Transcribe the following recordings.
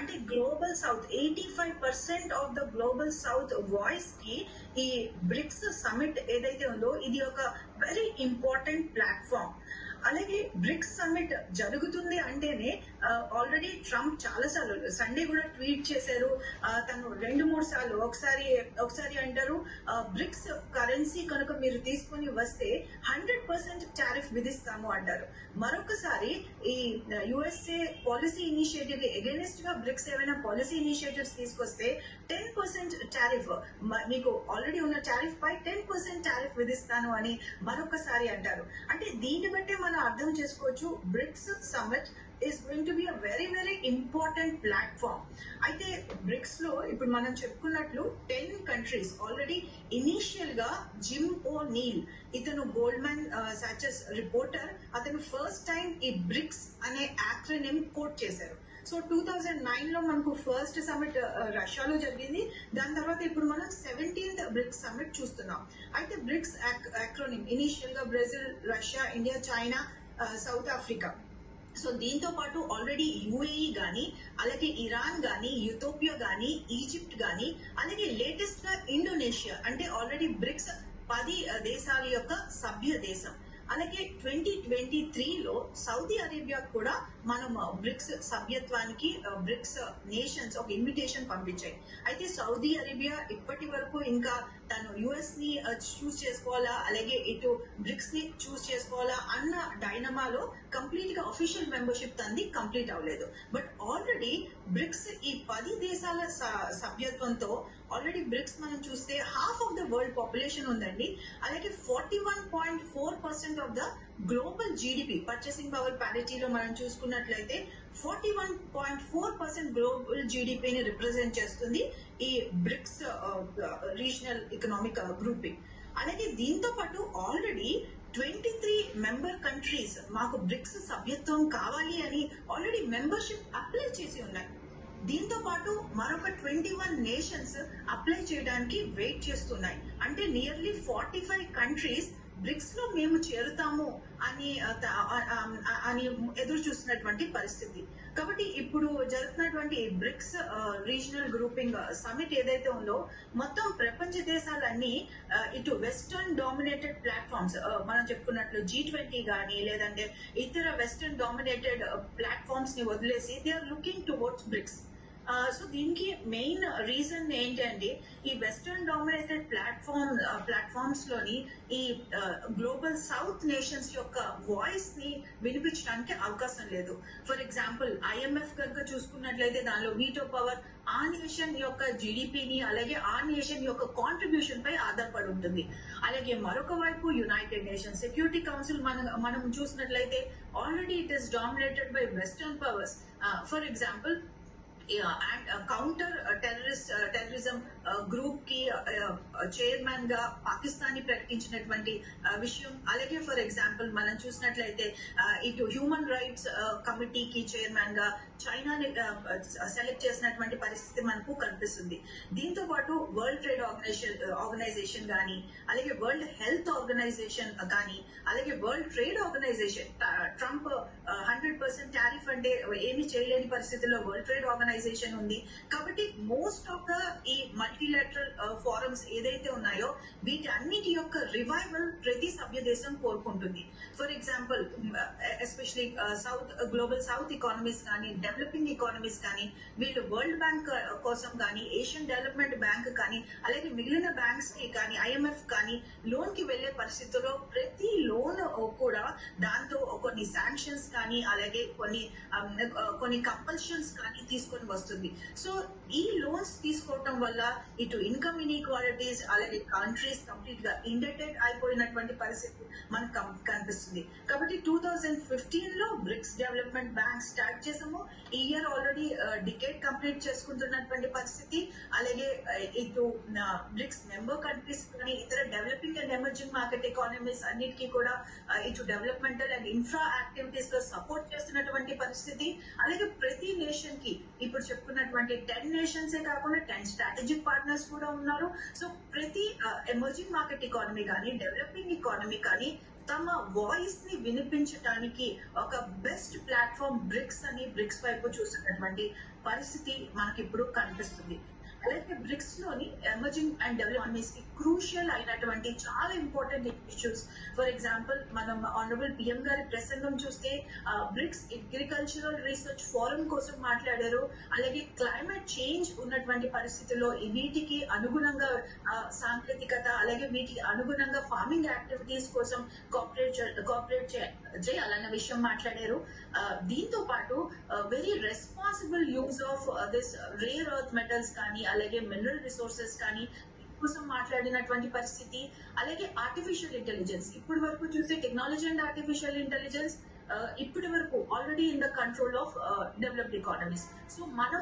అంటే global south 85% of the global south voice కి ఈ బ్రిక్స్ సమిట్ ఏదైతే ఉందో ఇది ఒక వెరీ ఇంపార్టెంట్ ప్లాట్ఫామ్. అలాగే బ్రిక్స్ సమ్మిట్ జరుగుతుంది అంటేనే ఆల్రెడీ ట్రంప్ చాలా సార్లు సండే కూడా ట్వీట్ చేశారు. తను 2-3 సార్లు ఒకసారి అంటారు బ్రిక్స్ కరెన్సీ కనుక మీరు తీసుకుని వస్తే 100% టారిఫ్ విధిస్తాము అంటారు. మరొకసారి ఈ యుఎస్ఏ పాలసీ ఇనిషియేటివ్ ఎగెనిస్ట్ గా బ్రిక్స్ ఏమైనా పాలసీ ఇనిషియేటివ్స్ తీసుకొస్తే 10% టారిఫ్, మీకు ఆల్రెడీ ఉన్న టారిఫ్ పై 10% టారిఫ్ విధిస్తాను అని మరొకసారి అంటారు. అంటే దీన్ని బట్టి మనం అర్థం చేసుకోవచ్చు bricks summit is going to be a very very important platform. అయితే బ్రిక్స్ లో ఇప్పుడు మనం చెప్పుకున్నట్లు 10 కంట్రీస్ ఆల్రెడీ ఇనిషియల్ గా జిమ్ ఓ నీల్, ఇతను గోల్డ్మన్ సాచెస్ రిపోర్టర్, అతను ఫస్ట్ టైం ఈ బ్రిక్స్ అనే యాక్రోనిమ్ కోట్ చేశారు. సో 2009 లో మనకు ఫస్ట్ సమ్మిట్ రష్యాలో జరిగింది. దాని తర్వాత ఇప్పుడు మనం 17th బ్రిక్స్ సమ్మిట్ చూస్తున్నాం. అయితే బ్రిక్స్ యాక్రోనిమ్ ఇనిషియల్ గా Brazil, Russia, India, China, south Africa. So దీంతో పాటు ఆల్రెడీ యుఏఈ గానీ, అలాగే ఇరాన్ గానీ, యూథోపియా గానీ, ఈజిప్ట్ గానీ, అలాగే లేటెస్ట్ గా ఇండోనేషియా, అంటే ఆల్రెడీ బ్రిక్స్ 10 దేశాల యొక్క సభ్య దేశం. అలాగే 2023లో సౌదీ అరేబియా కూడా మనం బ్రిక్స్ సభ్యత్వానికి బ్రిక్స్ నేషన్స్ ఒక ఇన్విటేషన్ పంపించాయి. అయితే సౌదీ అరేబియా ఇప్పటి వరకు ఇంకా తను యుఎస్ ని చూస్ చేసుకోవాలా, అలాగే ఇటు బ్రిక్స్ ని చూస్ చేసుకోవాలా అన్న డైనమాలో కంప్లీట్ గా అఫీషియల్ మెంబర్షిప్ తంది కంప్లీట్ అవ్వలేదు. బట్ ఆల్రెడీ బ్రిక్స్ ఈ 10 దేశాల సభ్యత్వంతో ఆల్రెడీ బ్రిక్స్ మనం చూస్తే half of the world population ఉందండి. అలాగే 41.4% of the global GDP, purchasing power పారిటీలో మనం చూసుకున్నట్లయితే 41.4% గ్లోబల్ జీడిపిని రిప్రజెంట్ చేస్తుంది ఈ బ్రిక్స్ రీజనల్ ఎకనామిక్ గ్రూపింగ్. అలాగే దీంతో పాటు ఆల్రెడీ 23 మెంబర్ కంట్రీస్ మాకు బ్రిక్స్ సభ్యత్వం కావాలి అని ఆల్రెడీ మెంబర్షిప్ అప్లై చేసి ఉన్నాయి. దీంతో పాటు మరొక 21 నేషన్స్ అప్లై చేయడానికి వెయిట్ చేస్తున్నాయి. అంటే నియర్లీ 45 కంట్రీస్ బ్రిక్స్ లో మేము చేరుతాము అని ఎదురు చూస్తున్నటువంటి పరిస్థితి. కాబట్టి ఇప్పుడు జరుగుతున్నటువంటి బ్రిక్స్ రీజనల్ గ్రూపింగ్ సమిట్ ఏదైతే ఉందో మొత్తం ప్రపంచ దేశాలన్నీ ఇటు వెస్టర్న్ డామినేటెడ్ ప్లాట్ఫామ్స్ మనం చెప్పుకున్నట్లు G20 గానీ లేదంటే ఇతర వెస్టర్న్ డామినేటెడ్ ప్లాట్ఫామ్స్ ని వదిలేసి they are looking towards BRICS. So దీనికి మెయిన్ రీజన్ ఏంటంటే ఈ వెస్టర్న్ డామినేటెడ్ ప్లాట్ఫామ్స్ లోని ఈ గ్లోబల్ సౌత్ నేషన్స్ యొక్క వాయిస్ ని వినిపించడానికి అవకాశం లేదు. ఫర్ ఎగ్జాంపుల్ IMF కనుక చూసుకున్నట్లయితే దానిలో వీటో పవర్ ఆ నేషన్ యొక్క జీడిపిని అలాగే ఆ నేషన్ యొక్క కాంట్రిబ్యూషన్ పై ఆధారపడి ఉంటుంది. అలాగే మరొక వైపు యునైటెడ్ నేషన్స్ సెక్యూరిటీ కౌన్సిల్ మనం చూసినట్లయితే already it is dominated by western powers. For example and counter terrorism group కి చైర్మన్ గా పాకిస్తాన్ ని ప్రకటించినటువంటి విషయం. అలాగే ఫర్ ఎగ్జాంపుల్ మనం చూసినట్లయితే ఇటు హ్యూమన్ రైట్స్ కమిటీకి చైర్మన్ గా చైనాని సెలెక్ట్ చేసినటువంటి పరిస్థితి మనకు కనిపిస్తుంది. దీంతో పాటు వరల్డ్ ట్రేడ్ ఆర్గనైజేషన్ కానీ, అలాగే వరల్డ్ హెల్త్ ఆర్గనైజేషన్ కానీ, అలాగే world trade organization Trump 100% tariff అంటే ఏమి చేయలేని పరిస్థితుల్లో వరల్డ్ ట్రేడ్ ఆర్గనైజేషన్ ఉంది. కాబట్టి మోస్ట్ ఆఫ్ ద ఈ మల్టీలాటరల్ ఫోరమ్స్ ఏదైతే ఉన్నాయో వీటి అన్నిటి యొక్క రివైవల్ ప్రతి సభ్య దేశం కోరుకుంటుంది. For example especially global south economies కానీ, డెవలపింగ్ ఎకానమీస్ కానీ వీళ్ళు వరల్డ్ బ్యాంక్ కోసం కానీ, ఏషియన్ డెవలప్మెంట్ బ్యాంక్ కానీ, అలాగే మిగిలిన బ్యాంక్స్ కి కానీ, IMF కానీ లోన్ కి వెళ్లే పరిస్థితుల్లో ప్రతి లోన్ కూడా దాంతో కొన్ని శాంక్షన్స్ కానీ, అలాగే కొన్ని కంపల్షన్స్ కానీ తీసుకొని వస్తుంది. సో ఈ లోన్స్ తీసుకోవటం వల్ల ఇటు ఇన్కమ్ ఇన్ఈక్వాలిటీస్ అలాగే కంట్రీస్ కంప్లీట్ గా ఇండెటెడ్ అయిపోయినటువంటి పరిస్థితి మనకు కనిపిస్తుంది. కాబట్టి 2015 లో బ్రిక్స్ డెవలప్మెంట్ బ్యాంక్ స్టార్ట్ చేసాము. ఈ ఇయర్ ఆల్రెడీ డికేడ్ కంప్లీట్ చేసుకుంటున్నటువంటి పరిస్థితి. అలాగే ఇటు బ్రిక్స్ మెంబర్ కంట్రీస్ కానీ ఇతర developing and emerging market economies అన్నిటికీ కూడా ఇటు డెవలప్మెంటల్ అండ్ ఇన్ఫ్రా యాక్టివిటీస్ లో సపోర్ట్ చేస్తున్నటువంటి పరిస్థితి. అలాగే ప్రతి నేషన్ కి ఇప్పుడు చెప్పుకున్నటువంటి 10 నేషన్స్ కాకుండా 10 స్ట్రాటజిక్ పార్ట్నర్స్ కూడా ఉన్నారు. సో ప్రతి ఎమర్జింగ్ మార్కెట్ ఎకానమీ కానీ, డెవలపింగ్ ఎకానమీ కానీ తమ వాయిస్ ని వినిపించడానికి ఒక బెస్ట్ ప్లాట్ఫామ్ బ్రిక్స్ అని బ్రిక్స్ వైపు చూస్తున్నటువంటి పరిస్థితి మనకి ఇప్పుడు కనిపిస్తుంది. అలాగే బ్రిక్స్ లోని ఎమర్జింగ్ అండ్ డెవలప్ ఎకానమీస్ కి క్రూషియల్ అయినటువంటి చాలా ఇంపార్టెంట్ ఇష్యూస్. ఫర్ ఎగ్జాంపుల్ మనం ఆనరబుల్ పిఎం గారి ప్రసంగం చూస్తే బ్రిక్స్ అగ్రికల్చరల్ రీసెర్చ్ ఫోరం కోసం మాట్లాడారు. అలాగే క్లైమేట్ చేంజ్ ఉన్నటువంటి పరిస్థితుల్లో వీటికి అనుగుణంగా సాంకేతికత, అలాగే వీటికి అనుగుణంగా ఫార్మింగ్ యాక్టివిటీస్ కోసం కోఆపరేట్ చేయాలన్న విషయం మాట్లాడారు. దీంతో పాటు very responsible use of this rare earth metals కానీ, అలాగే మినరల్ రిసోర్సెస్ కానీ కోసం మాట్లాడినటువంటి పరిస్థితి. అలాగే ఆర్టిఫిషియల్ ఇంటెలిజెన్స్, ఇప్పటి వరకు చూస్తే టెక్నాలజీ అండ్ ఆర్టిఫిషియల్ ఇంటెలిజెన్స్ ఇప్పటి వరకు already in the control of developed economies. So మనం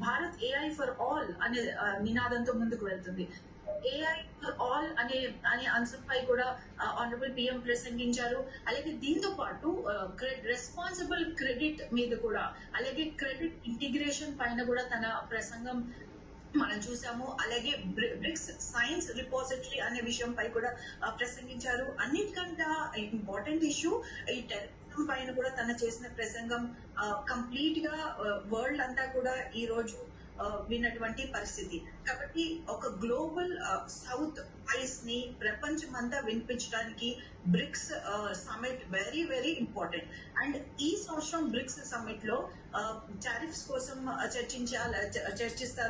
భారత్ ఏఐ ఫర్ ఆల్ అనే నినాదంతో ముందుకు వెళ్తుంది. ఏఐ ఫర్ ఆల్ అనే అంశంపై కూడా ఆనరబుల్ పిఎం ప్రసంగించారు. అలాగే దీంతో పాటు రెస్పాన్సిబుల్ క్రెడిట్ మీద కూడా, అలాగే క్రెడిట్ ఇంటిగ్రేషన్ పైన కూడా తన ప్రసంగం మనం చూసాము. అలాగే బ్రిక్స్ సైన్స్ రిపోజిటరీ అనే విషయంపై కూడా ప్రసంగించారు. అన్నిటికంటే ఇంపార్టెంట్ ఇష్యూ ఈ టెర్రరిజం పైన కూడా తన చేసిన ప్రసంగం కంప్లీట్ గా వరల్డ్ అంతా కూడా ఈ రోజు విన్నటువంటి పరిస్థితి. కాబట్టి ఒక గ్లోబల్ సౌత్ వాయిస్ ని ప్రపంచమంతా వినిపించడానికి BRICS summit very very important. And ఈ సంవత్సరం బ్రిక్స్ సమిట్ లో టారిఫ్స్ కోసం చర్చిస్తారు.